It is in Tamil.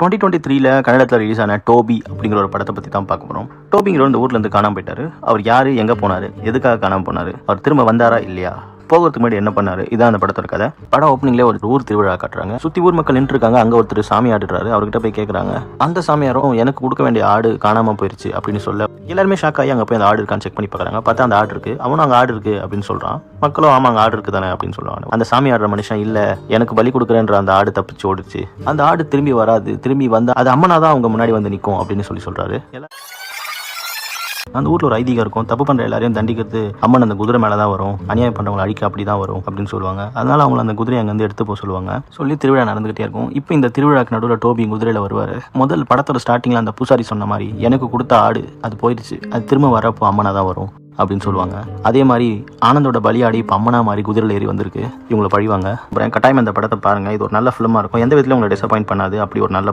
2023 கன்னடத்தில் ரிலீஸ் ஆன டோபி அப்படிங்கிற ஒரு படத்தை பற்றி தான் பார்க்க போகிறோம். டோபிங்கிற இந்த ஊர்லேருந்து காணாமல் போயிட்டாரு. அவர் யார், எங்கே போனார், எதுக்காக காணாமல் போனார், அவர் திரும்ப வந்தாரா இல்லையா, போகிறதுக்கு முன்னாடி என்ன பண்ணாரு, இதான் அந்த படத்தோட கதை. படம் ஓப்பனிங்லேயே ஒரு ஊர் திருவிழா காட்டுறாங்க. சுற்றி ஊர் மக்கள் நின்று இருக்காங்க. அங்கே ஒருத்தர் சாமி ஆடுறாரு. அவர்கிட்ட போய் கேட்குறாங்க. அந்த சாமியாரும் எனக்கு கொடுக்க வேண்டிய ஆடு காணாமல் போயிடுச்சு அப்படின்னு சொல்ல எல்லாருமே ஷாக் ஆகி அங்கே போய் அந்த ஆடு இருக்கான்னு செக் பண்ணி பார்க்குறாங்க. பார்த்தா அந்த ஆடு இருக்கு. அவனும் அங்கே ஆடு இருக்கு அப்படின்னு சொல்கிறான். மக்களும் ஆமாம் அங்கே ஆடு இருக்கு தானே அப்படின்னு சொல்லுவாங்க. அந்த சாமி ஆடுற மனுஷன் இல்லை, எனக்கு பலி கொடுக்குறேன்ற அந்த ஆடு தப்பிச்சு ஓடிச்சு, அந்த ஆடு திரும்பி வராது, திரும்பி வந்தா அது அம்மனா தான் அவங்க முன்னாடி வந்து நிற்கும் அப்படின்னு சொல்றாரு. அந்த ஊரில் ஒரு ஐதீகம் இருக்கும். தப்பு பண்ணுற எல்லாரையும் தண்டிக்கிறது அம்மன் அந்த குதிரை மேலே தான் வரும், அநியாயம் பண்ணுறவங்களை அழிக்க அப்படி தான் வரும் அப்படின்னு சொல்லுவாங்க. அதனால அவங்கள அந்த குதிரையை அங்கேருந்து எடுத்து போக சொல்லுவாங்க. சொல்லி திருவிழா நடந்துகிட்டே இருக்கும். இப்போ இந்த திருவிழாக்கு நடுவில் டோபி குதிரையில் வருவார். முதல் படத்தோட ஸ்டார்டிங்கில் அந்த பூசாரி சொன்ன மாதிரி எனக்கு கொடுத்த ஆடு அது போயிடுச்சு, அது திரும்ப வரப்போ அம்மனா தான் வரும் அப்படின்னு சொல்லுவாங்க. அதே மாதிரி ஆனந்தோட பலியாடி இப்போ அம்மனா மாதிரி குதிரையில் ஏறி வந்திருக்கு. இவங்களை பழிவாங்க. அப்புறம் கட்டாயம் இந்த படத்தை பாருங்கள். இது ஒரு நல்ல ஃபிலிமாக இருக்கும். எந்த விதத்தில் உங்களை டிசப்பாயின்ட் பண்ணாது. அப்படி ஒரு நல்ல